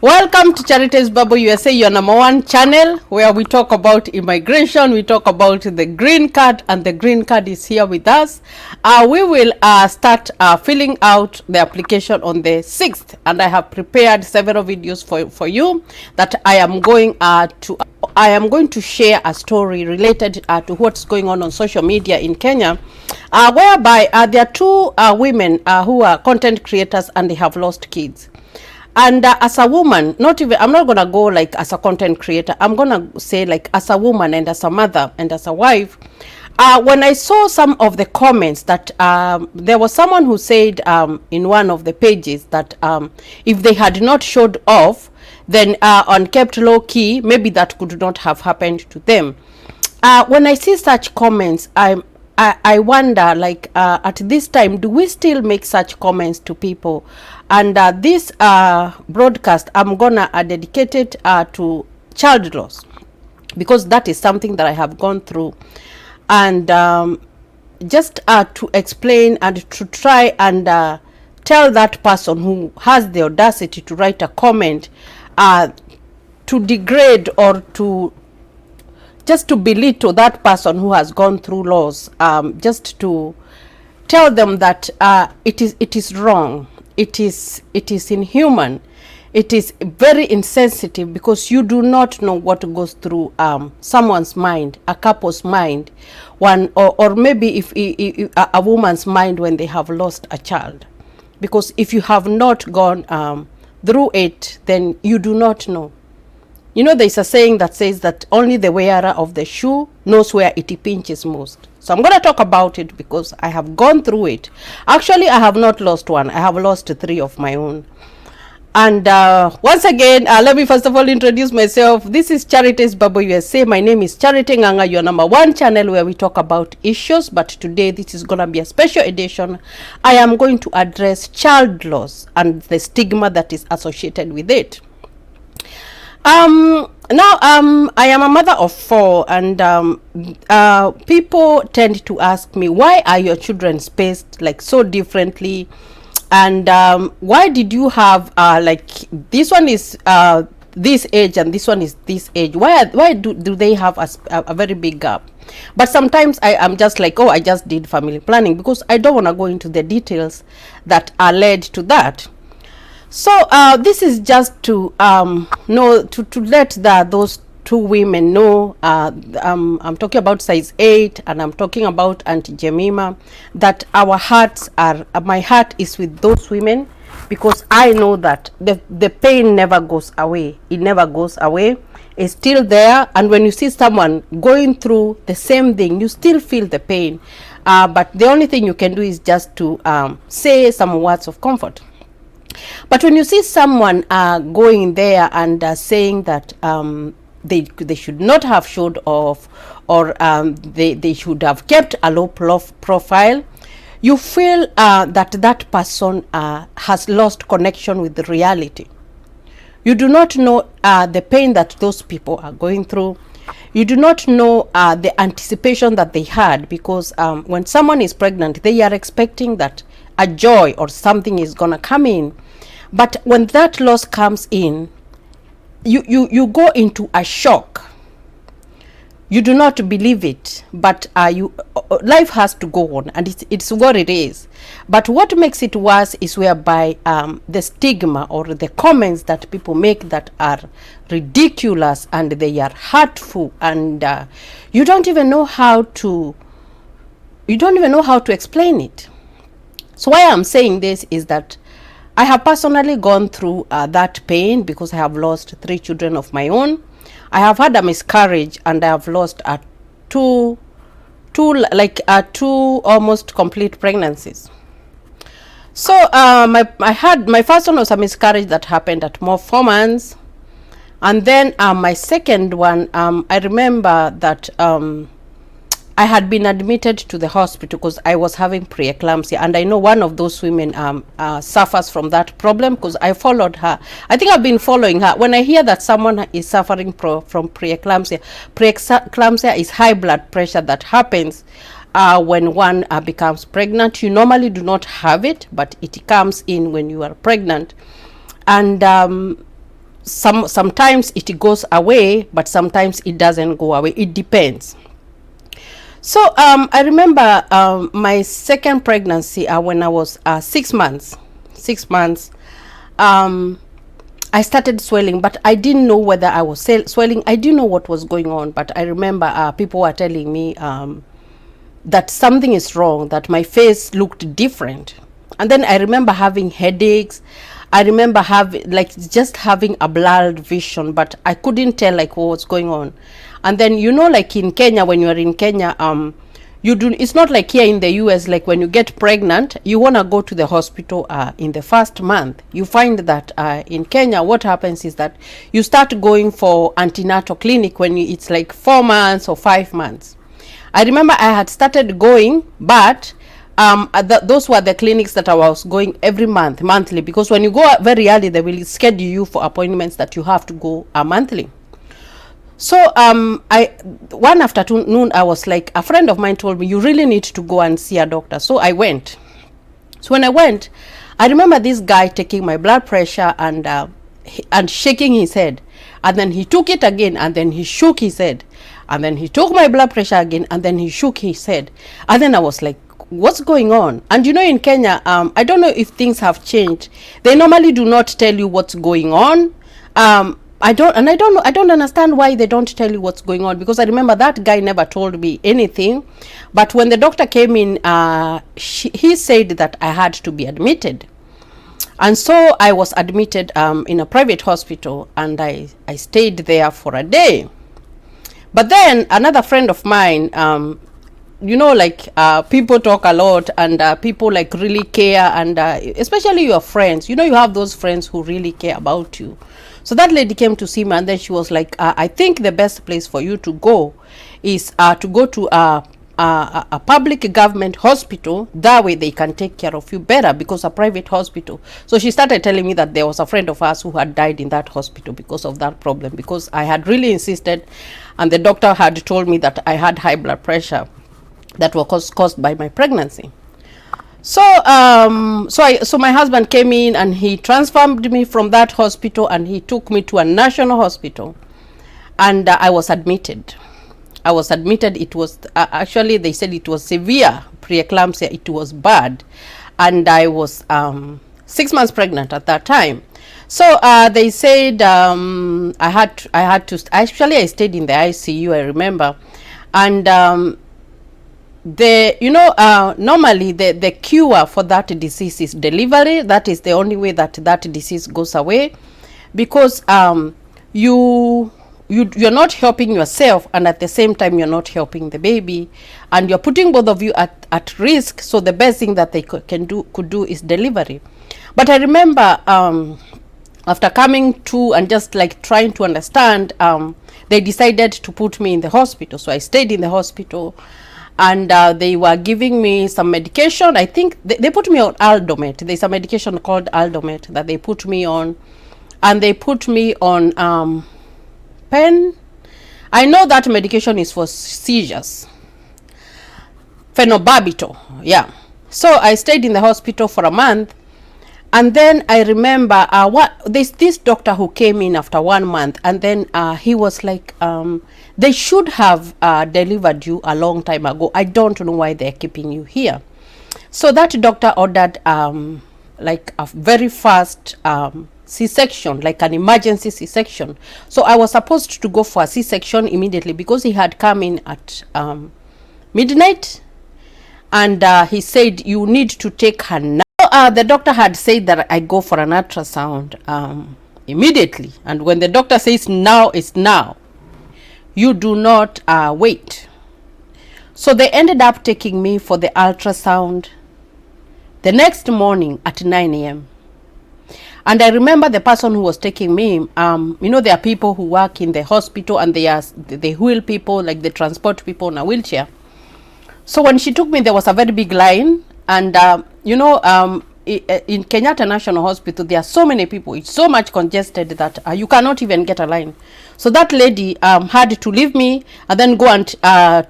Welcome to Charities Bubble USA, your #1 channel where we talk about immigration, we talk about the green card, and the green card is here with us. We will start filling out the application on the 6th, and I have prepared several videos for you that I am going to share a story related to what's going on social media in Kenya, whereby there are two women who are content creators and they have lost kids. And as a woman, I'm not going to go like as a content creator. I'm going to say like as a woman and as a mother and as a wife. When I saw some of the comments that there was someone who said in one of the pages that if they had not showed off, then on kept low key, maybe that could not have happened to them. When I see such comments, I wonder, like, at this time, do we still make such comments to people? And this broadcast, I'm gonna dedicate it to child loss, because that is something that I have gone through. And just to explain and to try and tell that person who has the audacity to write a comment to degrade or to just to belittle that person who has gone through loss, just to tell them that it is wrong, it is inhuman, it is very insensitive, because you do not know what goes through someone's mind, a couple's mind, or maybe if a woman's mind when they have lost a child. Because if you have not gone through it, then you do not know. You know, there's a saying that says that only the wearer of the shoe knows where it pinches most. So I'm going to talk about it because I have gone through it. Actually, I have not lost one. I have lost 3 of my own. And once again, let me first of all introduce myself. This is Charities Bubble USA. My name is Charity Nganga, your #1 channel where we talk about issues. But today, this is going to be a special edition. I am going to address child loss and the stigma that is associated with it. Now, I am a mother of 4, and people tend to ask me, why are your children spaced like so differently? And why did you have like this one is this age and this one is this age? Why do they have a very big gap? But sometimes I am just like, oh, I just did family planning, because I don't want to go into the details that are led to that. So this is just to to let those 2 women know. I'm talking about size 8, and I'm talking about Auntie Jemima, that our hearts are, my heart is with those women, because I know that the pain never goes away. It never goes away. It's still there. And when you see someone going through the same thing, you still feel the pain. But the only thing you can do is just to say some words of comfort. But when you see someone going there and saying that they should not have showed off, or they should have kept a low profile, you feel that person has lost connection with the reality. You do not know the pain that those people are going through. You do not know the anticipation that they had, because when someone is pregnant, they are expecting that a joy or something is gonna come in. But when that loss comes in, you go into a shock. You do not believe it, but life has to go on, and it's what it is. But what makes it worse is whereby the stigma or the comments that people make that are ridiculous and they are hurtful, and you don't even know how to explain it. So why I'm saying this is that I have personally gone through that pain, because I have lost 3 children of my own. I have had a miscarriage, and I have lost two almost complete pregnancies. So my first one was a miscarriage that happened at 4 months, and then my second one, I remember that I had been admitted to the hospital because I was having preeclampsia, and I know one of those women suffers from that problem, because I followed her. I think I've been following her. When I hear that someone is suffering from preeclampsia is high blood pressure that happens when one becomes pregnant. You normally do not have it, but it comes in when you are pregnant. And sometimes it goes away, but sometimes it doesn't go away. It depends. So I remember my second pregnancy, when I was 6 months. 6 months, I started swelling, but I didn't know whether I was swelling. I didn't know what was going on, but I remember people were telling me that something is wrong, that my face looked different. And then I remember having headaches. I remember just having a blurred vision, but I couldn't tell like what was going on. And then, like in Kenya, when you're in Kenya, it's not like here in the US, like when you get pregnant, you want to go to the hospital in the first month. You find that in Kenya, what happens is that you start going for antenatal clinic when it's like 4 months or 5 months. I remember I had started going, but those were the clinics that I was going every monthly, because when you go very early, they will schedule you for appointments that you have to go monthly. So one afternoon, I was like, a friend of mine told me, you really need to go and see a doctor. So I went. So when I went, I remember this guy taking my blood pressure and shaking his head, and then he took it again, and then he shook his head, and then he took my blood pressure again, and then he shook his head. And then I was like, what's going on? And in Kenya, I don't know if things have changed. They normally do not tell you what's going on. I don't understand why they don't tell you what's going on, because I remember that guy never told me anything. But when the doctor came in, he said that I had to be admitted. And so I was admitted in a private hospital, and I stayed there for a day. But then another friend of mine, people talk a lot, and people like really care, and especially your friends, you have those friends who really care about you. So that lady came to see me, and then she was like, I think the best place for you to go is to go to a public government hospital. That way they can take care of you better, because a private hospital. So she started telling me that there was a friend of ours who had died in that hospital because of that problem, because I had really insisted, and the doctor had told me that I had high blood pressure that was caused by my pregnancy. So so my husband came in, and he transferred me from that hospital, and he took me to a national hospital, and I was admitted. It was actually, they said it was severe preeclampsia. It was bad, and I was 6 months pregnant at that time. So they said I had to actually, I stayed in the ICU, I remember. And normally the cure for that disease is delivery. That is the only way that disease goes away, because you're not helping yourself, and at the same time you're not helping the baby, and you're putting both of you at risk. So the best thing that they could do is delivery. But I remember after coming to and just like trying to understand, they decided to put me in the hospital. So I stayed in the hospital, and they were giving me some medication. I think they put me on Aldomet. There's a medication called Aldomet that they put me on, and they put me on pen. I know that medication is for seizures, phenobarbital. Yeah. So I stayed in the hospital for a month, and then I remember this doctor who came in after 1 month, and then he was like, they should have delivered you a long time ago. I don't know why they're keeping you here. So that doctor ordered like a very fast C-section, like an emergency C-section. So I was supposed to go for a C-section immediately, because he had come in at midnight, and he said, you need to take her now. The doctor had said that I go for an ultrasound immediately, and when the doctor says now, it's now. You do not wait. So they ended up taking me for the ultrasound the next morning at 9 a.m. And I remember the person who was taking me, there are people who work in the hospital, and they wheel people, like they transport people in a wheelchair. So when she took me, there was a very big line, and in Kenyatta National Hospital, there are so many people. It's so much congested that you cannot even get a line. So that lady had to leave me and then go and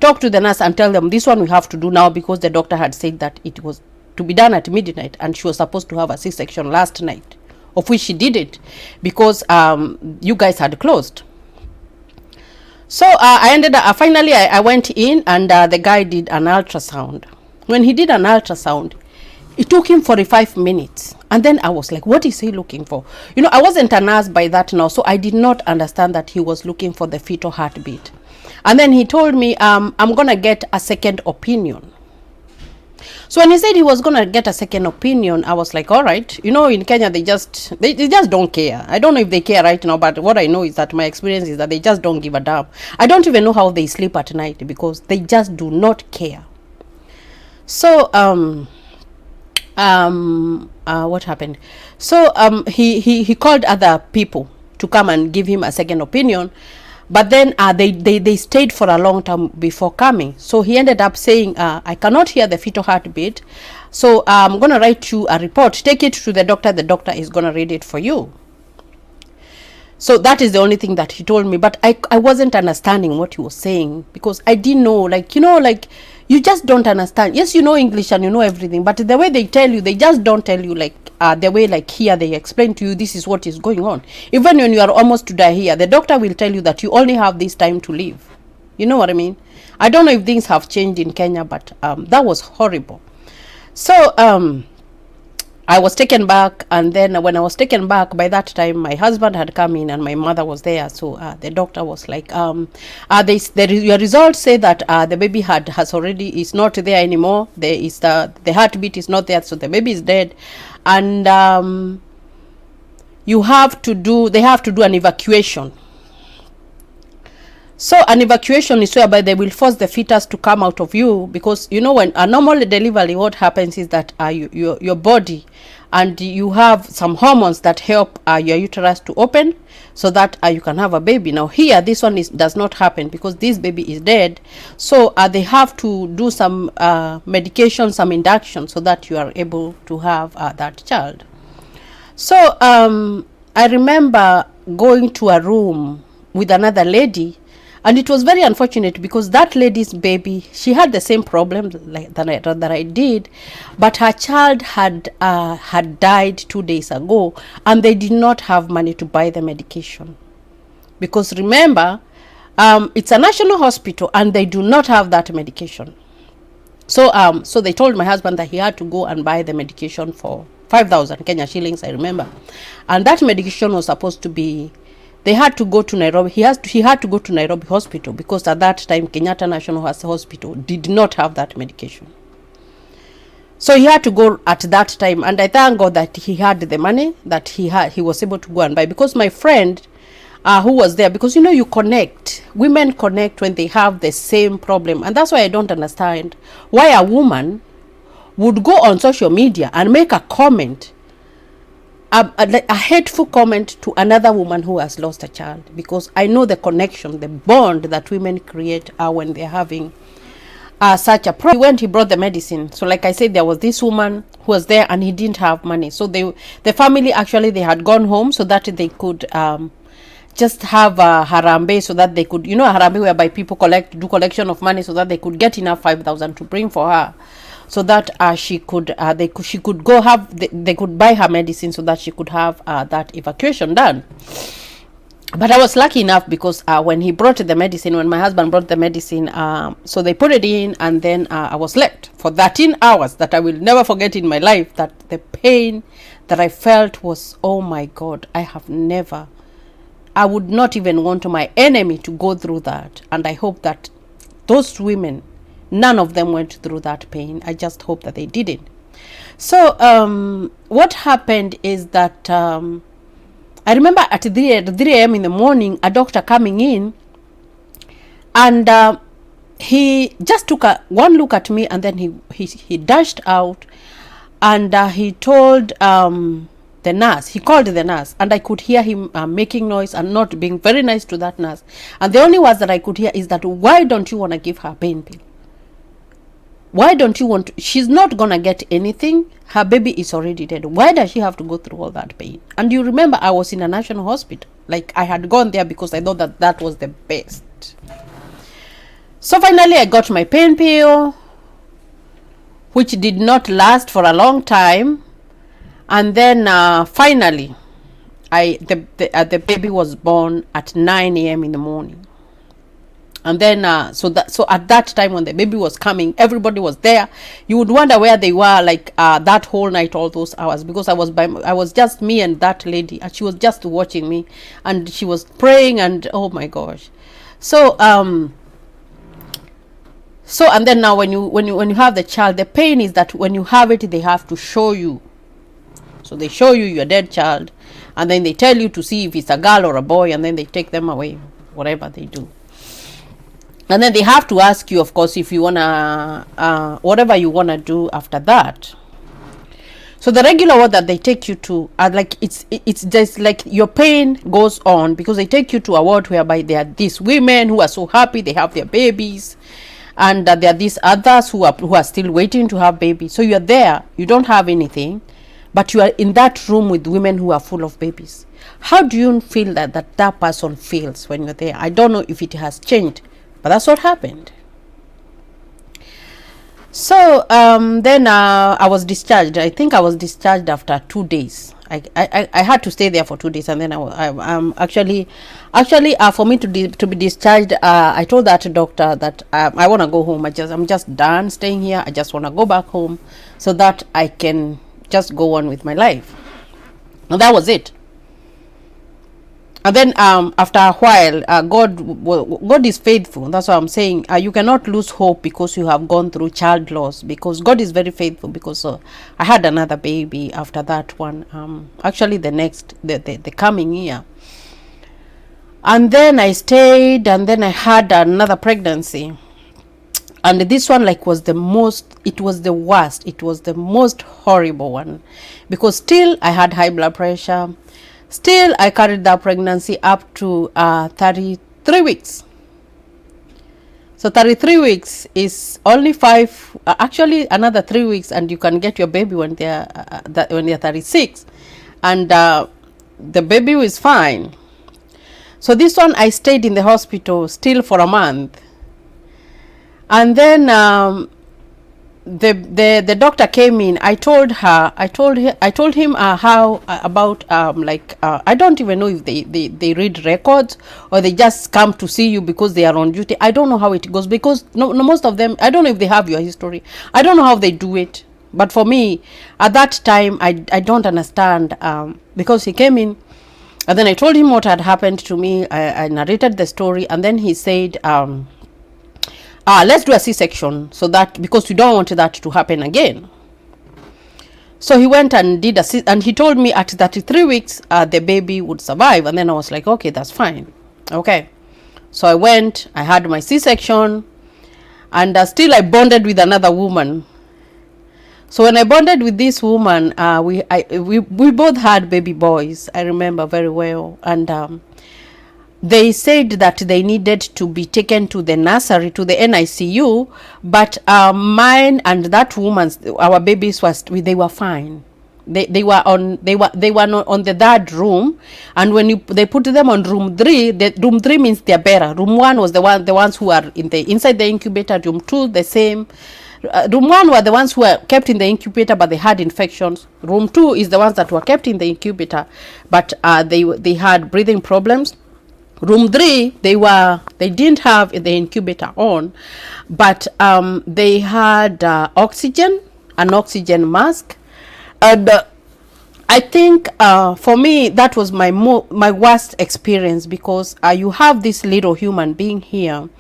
talk to the nurse and tell them, this one we have to do now, because the doctor had said that it was to be done at midnight, and she was supposed to have a C-section last night of which she did it because you guys had closed. So I ended up, finally I went in, and the guy did an ultrasound. When he did an ultrasound, it took him 45 minutes. And then I was like, what is he looking for? You know, I wasn't a nurse by that now, so I did not understand that he was looking for the fetal heartbeat. And then he told me, I'm going to get a second opinion. So when he said he was going to get a second opinion, I was like, all right. You know, in Kenya, they just don't care. I don't know if they care right now, but what I know is that my experience is that they just don't give a damn. I don't even know how they sleep at night because they just do not care. So, what happened? So, he called other people to come and give him a second opinion. But then they stayed for a long time before coming. So he ended up saying, I cannot hear the fetal heartbeat. So I'm going to write you a report. Take it to the doctor. The doctor is going to read it for you. So that is the only thing that he told me. But I wasn't understanding what he was saying because I didn't know, like, you know, like you just don't understand. Yes, you know English and you know everything. But the way they tell you, they just don't tell you like the way like here they explain to you this is what is going on. Even when you are almost to die here, the doctor will tell you that you only have this time to live. You know what I mean? I don't know if things have changed in Kenya, but that was horrible. So I was taken back, and then when I was taken back, by that time my husband had come in and my mother was there. So the doctor was like, your results say that the baby is not there anymore. The heartbeat is not there, so the baby is dead, and they have to do an evacuation. So an evacuation is whereby they will force the fetus to come out of you, because you know when a normal delivery, what happens is that your body, and you have some hormones that help your uterus to open so that you can have a baby. Now here this one does not happen because this baby is dead. So they have to do some medication, some induction, so that you are able to have that child. So I remember going to a room with another lady, and it was very unfortunate because that lady's baby, she had the same problem that I did, but her child had died 2 days ago, and they did not have money to buy the medication. Because remember, it's a national hospital and they do not have that medication. So so they told my husband that he had to go and buy the medication for 5,000 Kenya shillings, I remember. And that medication was supposed to be, they had to go to Nairobi. He had to go to Nairobi hospital because at that time Kenyatta National Hospital did not have that medication. So he had to go at that time, and I thank God that he had the money, that he was able to go and buy. Because my friend who was there, because you know women connect when they have the same problem, and that's why I don't understand why a woman would go on social media and make a comment, a hateful comment to another woman who has lost a child, because I know the connection, the bond that women create when they're having such a problem. He brought the medicine. So like I said, there was this woman who was there and he didn't have money. So the family actually, they had gone home so that they could just have a harambe, so that they could, you know, a harambe whereby people do collection of money so that they could get enough 5,000 to bring for her, so that she could they could buy her medicine so that she could have that evacuation done. But I was lucky enough because when my husband brought the medicine, so they put it in, and then I was left for 13 hours that I will never forget in my life. That the pain that I felt was, oh my God, I would not even want my enemy to go through that. And I hope that those women, none of them went through that pain. I just hope that they didn't. So what happened is that I remember at 3 a.m. in the morning, a doctor coming in, and he just took one look at me, and then he dashed out, and he told the nurse. He called the nurse, and I could hear him making noise and not being very nice to that nurse. And the only words that I could hear is that, why don't you want to give her pain pill? Why don't you want to? She's not going to get anything. Her baby is already dead. Why does she have to go through all that pain? And you remember, I was in a national hospital. Like, I had gone there because I thought that was the best. So finally, I got my pain pill, which did not last for a long time. And then finally, the baby was born at 9 a.m. in the morning. And then so at that time when the baby was coming, everybody was there. You would wonder where they were, like that whole night, all those hours, because I was just me and that lady, and she was just watching me, and she was praying, and oh my gosh. So and then now when you have the child, the pain is that when you have it, they have to show you. So they show you your dead child, and then they tell you to see if it's a girl or a boy, and then they take them away, whatever they do. And then they have to ask you, of course, if you wanna whatever you wanna do after that. So the regular ward that they take you to are like, it's just like your pain goes on, because they take you to a ward whereby there are these women who are so happy they have their babies, and there are these others who are still waiting to have babies. So you're there, you don't have anything, but you are in that room with women who are full of babies. How do you feel that person feels when you're there? I don't know if it has changed, but that's what happened. So then I was discharged. I think I was discharged after 2 days. I had to stay there for 2 days, and then actually for me to be discharged, I told that doctor that I want to go home. I'm just done staying here. I just want to go back home so that I can just go on with my life. And that was it. And then after a while, God is faithful. That's what I'm saying. You cannot lose hope because you have gone through child loss, because God is very faithful. Because I had another baby after that one. Actually, the coming year. And then I stayed, and then I had another pregnancy. And this one was the worst. It was the most horrible one, because still I had high blood pressure. Still, I carried that pregnancy up to 33 weeks. So 33 weeks is only actually another 3 weeks, and you can get your baby when they're 36, and the baby is fine. So this one, I stayed in the hospital still for a month, and then the doctor came in. I told him how about I don't even know if they read records, or they just come to see you because they are on duty. I don't know how it goes, because no most of them, I don't know if they have your history. I don't know how they do it. But for me at that time, I don't understand, because he came in, and then I told him what had happened to me. I narrated the story, and then he said, let's do a C-section, so that, because we don't want that to happen again. So he went and did and he told me at 33 weeks the baby would survive. And then I was like, okay, that's fine. Okay, so I went, I had my C-section, and still I bonded with another woman. So when I bonded with this woman, we both had baby boys. I remember very well. And they said that they needed to be taken to the nursery, to the NICU, but mine and that woman's, our babies they were fine. They were not on the third room, and when they put them on room 3, room 3 means they're better. Room 1 was the ones who are inside the incubator. Room 2 the same. Room 1 were the ones who were kept in the incubator, but they had infections. Room 2 is the ones that were kept in the incubator, but they had breathing problems. Room 3, they didn't have the incubator on, but they had oxygen, an oxygen mask. And I think for me that was my worst experience, because you have this little human being here,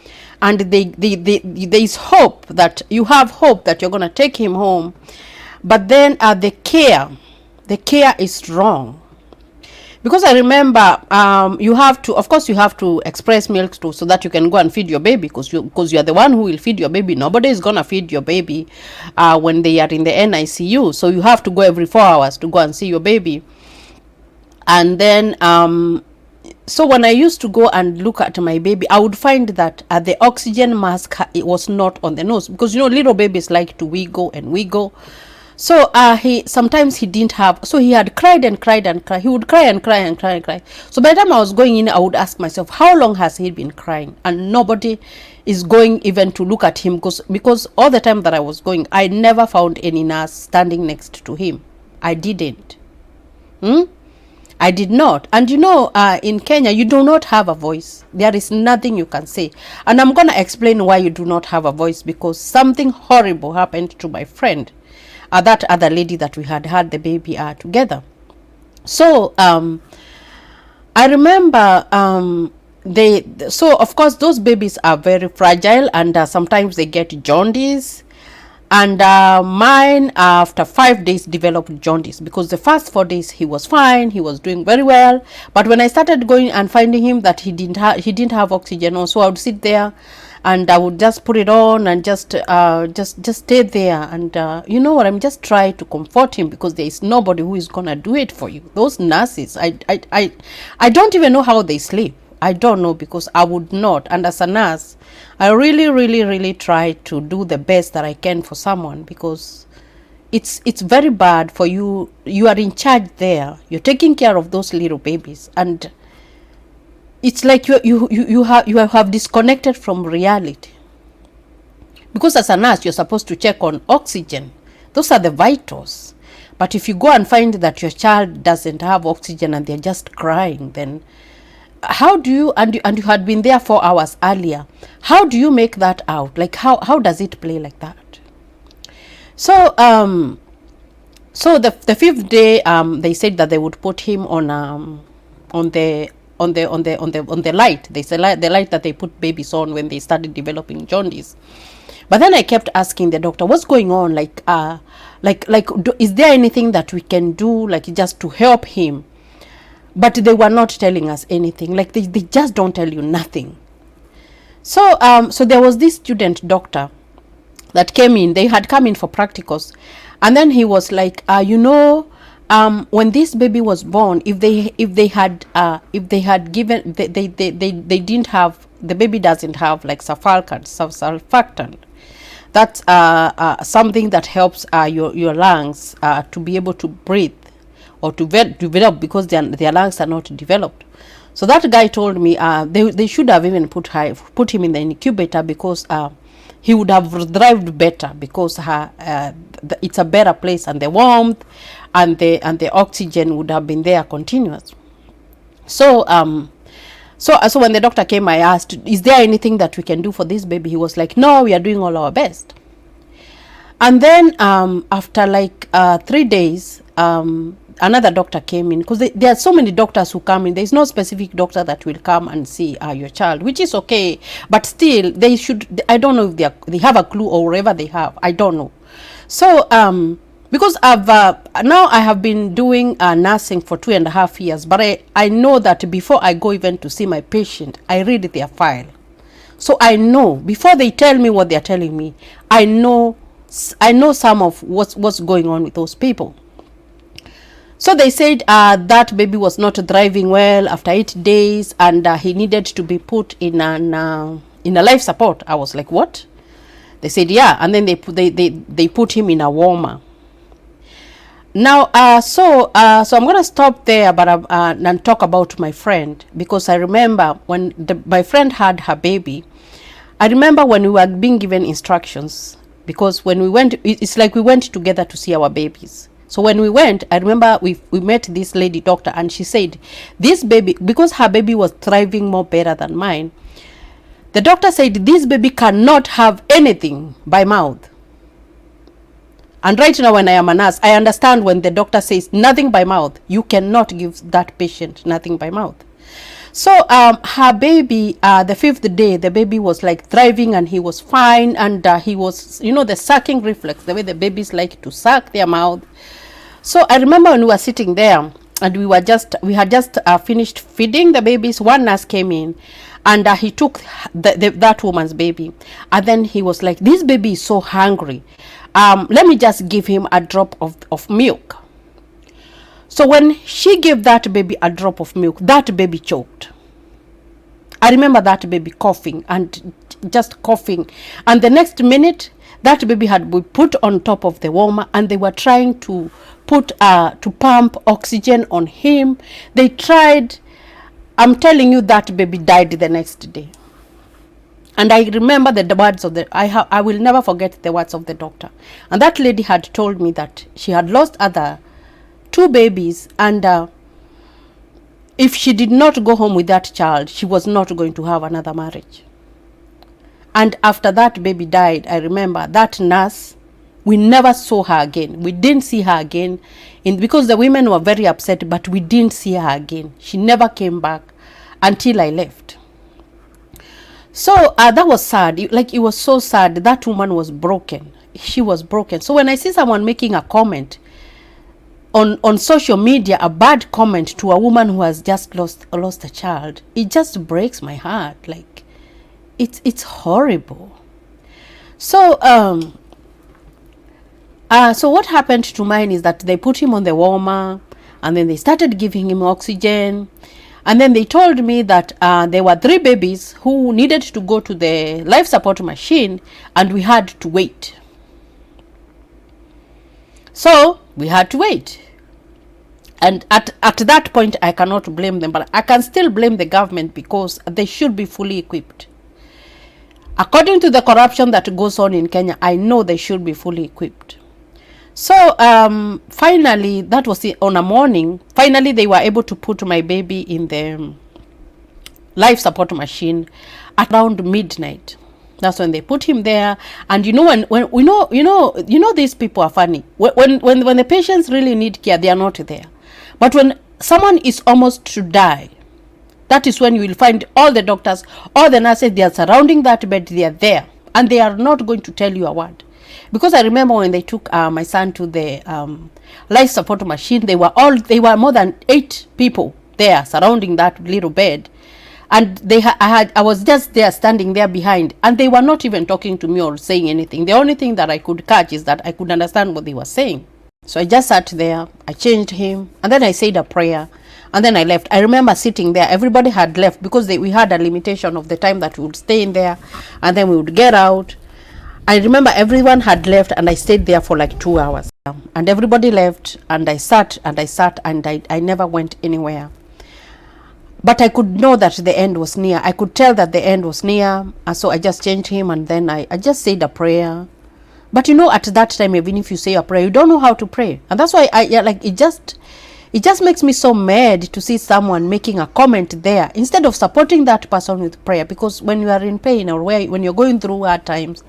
and there is hope that you have hope that you're going to take him home, but then the care is wrong. Because I remember you have to express milk so that you can go and feed your baby, because you're the one who will feed your baby. Nobody is going to feed your baby when they are in the NICU. So you have to go every 4 hours to go and see your baby. And then so when I used to go and look at my baby, I would find that the oxygen mask, it was not on the nose, because little babies like to wiggle and wiggle. So sometimes he didn't have, so he had cried and cried and cried. He would cry and cry and cry and cry. So by the time I was going in, I would ask myself, how long has he been crying? And nobody is going even to look at him, because all the time that I was going, I never found any nurse standing next to him. I didn't. I did not. And in Kenya, you do not have a voice. There is nothing you can say. And I'm going to explain why you do not have a voice, because something horrible happened to my friend, that other lady that we had the baby together. So I remember so of course those babies are very fragile, and sometimes they get jaundice. And mine, after 5 days, developed jaundice, because the first 4 days he was fine, he was doing very well. But when I started going and finding him that he didn't have oxygen, so I would sit there and I would just put it on and just stay there, and I'm just trying to comfort him, because there is nobody who is gonna do it for you. Those nurses, I don't even know how they sleep. I don't know, because I would not. And as a nurse, I really try to do the best that I can for someone, because it's very bad for you. You are in charge there. You're taking care of those little babies, and it's like you have disconnected from reality. Because as a nurse, you're supposed to check on oxygen. Those are the vitals. But if you go and find that your child doesn't have oxygen and they're just crying, then how do you, and you had been there 4 hours earlier, how do you make that out? Like, how does it play like that? So so the 5th day, they said that they would put him on the light. They said the light that they put babies on when they started developing jaundice. But then I kept asking the doctor, what's going on? Is there anything that we can do, like, just to help him? But they were not telling us anything. Like, they just don't tell you nothing. So so there was this student doctor that came in. They had come in for practicals, and then he was like, when this baby was born, if they had given, they didn't have, the baby doesn't have like surfactant. That's something that helps your lungs to be able to breathe, or to develop, because their lungs are not developed. So that guy told me they should have even put him in the incubator, because he would have thrived better, because it's a better place, and the warmth and the oxygen would have been there continuous. So so when the doctor came, I asked, is there anything that we can do for this baby? He was like, no, we are doing all our best. And then after like 3 days, another doctor came in, because there are so many doctors who come in. There is no specific doctor that will come and see your child, which is okay, but still they should, I don't know if they have a clue, or wherever they have, I don't know. So because now I have been doing nursing for 2.5 years, but I know that before I go even to see my patient, I read their file. So I know, before they tell me what they're telling me, I know some of what's going on with those people. So they said that baby was not thriving well after 8 days, and he needed to be put in a life support. I was like, what? They said, yeah. And then they put him in a warmer. Now, so I'm going to stop there, but and talk about my friend, because I remember when my friend had her baby. I remember when we were being given instructions, because when we went, it's like we went together to see our babies. So when we went, I remember we met this lady doctor, and she said, this baby, because her baby was thriving more better than mine, the doctor said this baby cannot have anything by mouth. And right now, when I am a nurse, I understand when the doctor says nothing by mouth, you cannot give that patient nothing by mouth. So her baby, the 5th day, the baby was like thriving, and he was fine, and he was, the sucking reflex, the way the babies like to suck their mouth. So I remember when we were sitting there, and we had just finished feeding the babies. One nurse came in, and he took that woman's baby, and then he was like, this baby is so hungry, let me just give him a drop of milk. So when she gave that baby a drop of milk, that baby choked. I remember that baby coughing, and just coughing, and the next minute that baby had been put on top of the warmer, and they were trying to pump oxygen on him. They tried. I'm telling you, that baby died the next day. And I remember the words of I will never forget the words of the doctor. And that lady had told me that she had lost other 2 babies, and if she did not go home with that child, she was not going to have another marriage. And after that baby died, I remember that nurse, we never saw her again. We didn't see her again, because the women were very upset, but we didn't see her again. She never came back until I left. So that was sad. It was so sad. That woman was broken. She was broken. So when I see someone making a comment on social media, a bad comment to a woman who has just lost a child, it just breaks my heart. Like, it's horrible. So so what happened to mine is that they put him on the warmer, and then they started giving him oxygen, and then they told me that there were 3 babies who needed to go to the life support machine, and we had to wait. So we had to wait. And at that point, I cannot blame them, but I can still blame the government, because they should be fully equipped. According to the corruption that goes on in Kenya, I know they should be fully equipped. So finally, that was on a morning, finally they were able to put my baby in the life support machine at around midnight. That's when they put him there. And when these people are funny. When the patients really need care, they are not there. But when someone is almost to die, that is when you will find all the doctors, all the nurses, they are surrounding that bed, they are there, and they are not going to tell you a word. Because I remember when they took my son to the life support machine, they were more than 8 people there surrounding that little bed, and I was just there standing there behind, and they were not even talking to me or saying anything. The only thing that I could catch is that I could understand what they were saying. So I just sat there, I changed him, and then I said a prayer, and then I left. I remember sitting there. Everybody had left, because we had a limitation of the time that we would stay in there, and then we would get out. I remember everyone had left, and I stayed there for like 2 hours. And everybody left, and I sat, and I never went anywhere. But I could know that the end was near. I could tell that the end was near. And so I just changed him, and then I just said a prayer. But at that time, even if you say a prayer, you don't know how to pray. And that's why it just makes me so mad to see someone making a comment there instead of supporting that person with prayer. Because when you are in pain, or when you're going through hard times,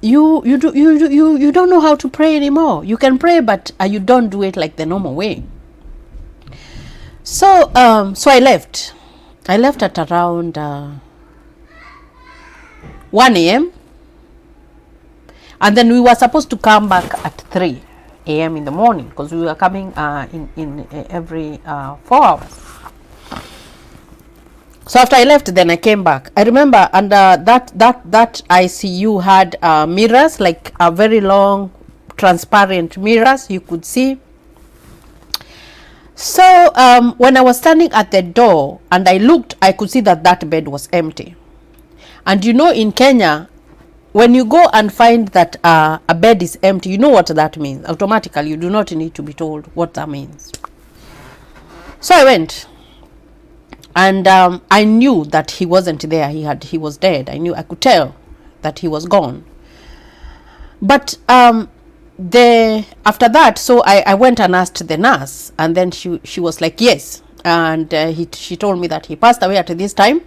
you don't know how to pray anymore. You can pray, but you don't do it like the normal way. So I left at around 1 a.m. and then we were supposed to come back at 3 a.m. in the morning, because we were coming in every 4 hours. So after I left, then I came back. I remember, and that ICU had mirrors, like a very long, transparent mirrors you could see. So when I was standing at the door and I looked, I could see that bed was empty. And in Kenya, when you go and find that a bed is empty, you know what that means. Automatically, you do not need to be told what that means. So I went. And I knew that he wasn't there. He was dead. I could tell that he was gone. But after that, so I went and asked the nurse, and then she was like, yes. And she told me that he passed away at this time,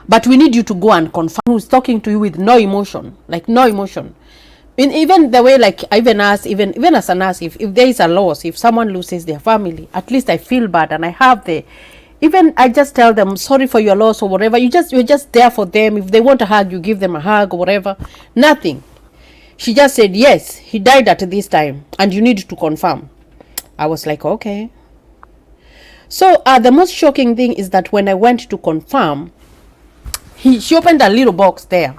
but we need you to go and confirm. Who's talking to you with no emotion, like no emotion. Even the way, like even as a nurse, if there is a loss, if someone loses their family, at least I feel bad, and I have I just tell them, sorry for your loss or whatever. You're just there for them. If they want a hug, you give them a hug or whatever. Nothing. She just said, yes, he died at this time, and you need to confirm. I was like, okay. So the most shocking thing is that when I went to confirm, she opened a little box there.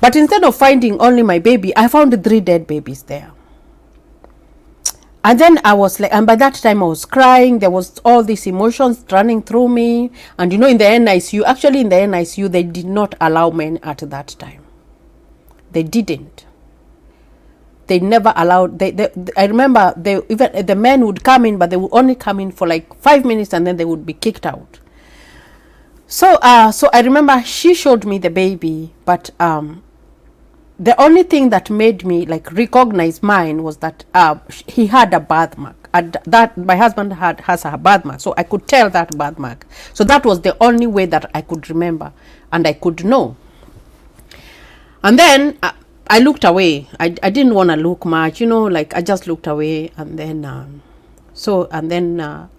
But instead of finding only my baby, I found 3 dead babies there. And then I was like, and by that time I was crying. There was all these emotions running through me. And in the NICU, they did not allow men at that time. They didn't. They never allowed. I remember even the men would come in, but they would only come in for like 5 minutes, and then they would be kicked out. So I remember she showed me the baby, but the only thing that made me like recognize mine was that he had a birthmark. that my husband has a birthmark, so I could tell that birthmark. So that was the only way that I could remember and I could know. And then I looked away. I didn't want to look much, like I just looked away. And then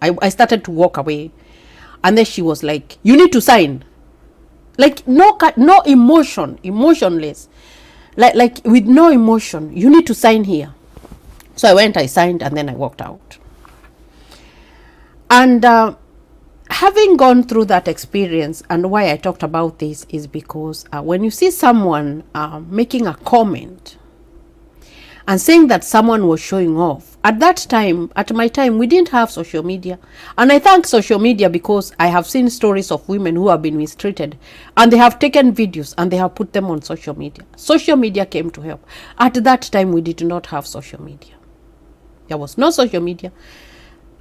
I started to walk away. And then she was like, you need to sign. Like no emotion, emotionless. Like with no emotion, you need to sign here. So I went, I signed, and then I walked out. And having gone through that experience, and why I talked about this is because when you see someone making a comment and saying that someone was showing off, at my time, we didn't have social media. And I thank social media because I have seen stories of women who have been mistreated, and they have taken videos and they have put them on social media. Social media came to help. At that time, we did not have social media. There was no social media.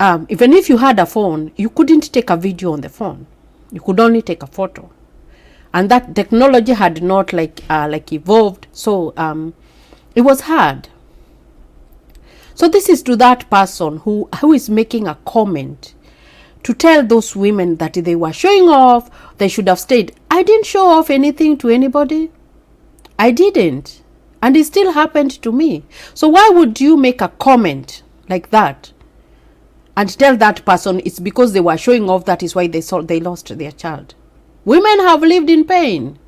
Even if you had a phone, you couldn't take a video on the phone. You could only take a photo. And that technology had not evolved. So it was hard. So this is to that person who is making a comment to tell those women that they were showing off, they should have stayed. I didn't show off anything to anybody. I didn't. And it still happened to me. So why would you make a comment like that and tell that person it's because they were showing off, that is why they lost their child? Women have lived in pain.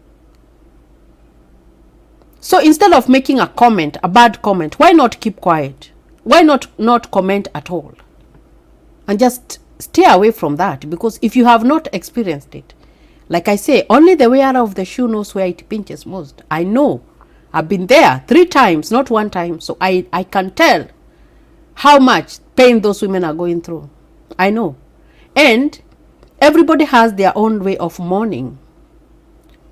So instead of making a comment, a bad comment, why not keep quiet? Why not comment at all? And just stay away from that, because if you have not experienced it, like I say, only the wearer of the shoe knows where it pinches most. I know. I've been there 3 times, not 1 time. So I can tell how much pain those women are going through. I know. And everybody has their own way of mourning.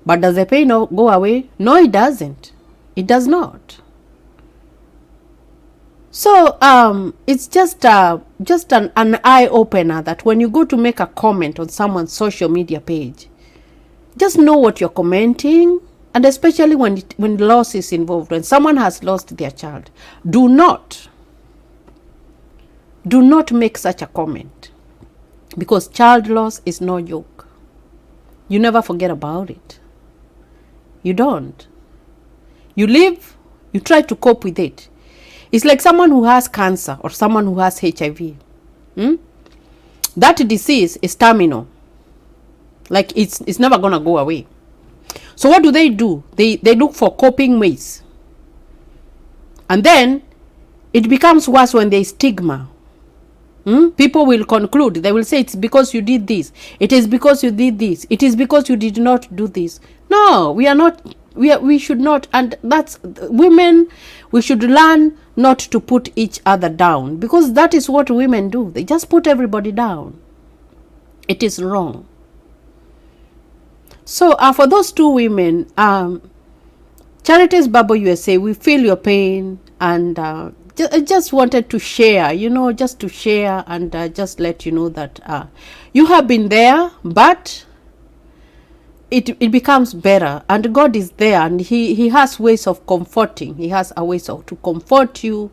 But does the pain go away? No, it doesn't. It does not. So it's just an eye-opener that when you go to make a comment on someone's social media page, just know what you're commenting. And especially when loss is involved, when someone has lost their child, do not make such a comment, because child loss is no joke. You never forget about it. You don't. You live, you try to cope with it. It's like someone who has cancer or someone who has HIV. That disease is terminal. Like it's never going to go away. So what do? They look for coping ways. And then it becomes worse when there is stigma. People will conclude. They will say it's because you did this. It is because you did this. It is because you did not do this. No, we are not. We should not. And that's women. We should learn not to put each other down, because that is what women do. They just put everybody down. It is wrong. So for those 2 women, Charities Bubble USA, we feel your pain, and just wanted to share, just to share and just let you know that you have been there, but it becomes better, and God is there, and he has ways of comforting. He has a ways to comfort you,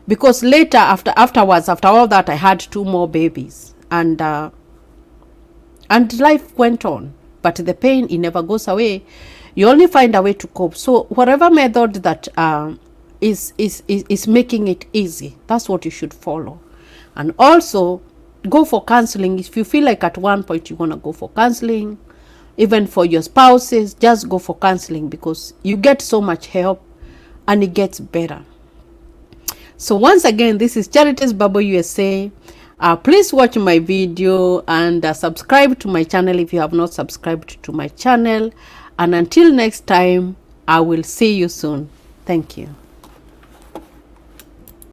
because later, after all that, I had 2 more babies, and life went on. But the pain, it never goes away. You only find a way to cope. So whatever method that is making it easy, that's what you should follow. And also go for counseling. If you feel like at one point you want to go for counseling, even for your spouses, just go for counseling, because you get so much help and it gets better. So once again, this is Charities Bubble USA. Please watch my video and subscribe to my channel if you have not subscribed to my channel. And until next time, I will see you soon. Thank you.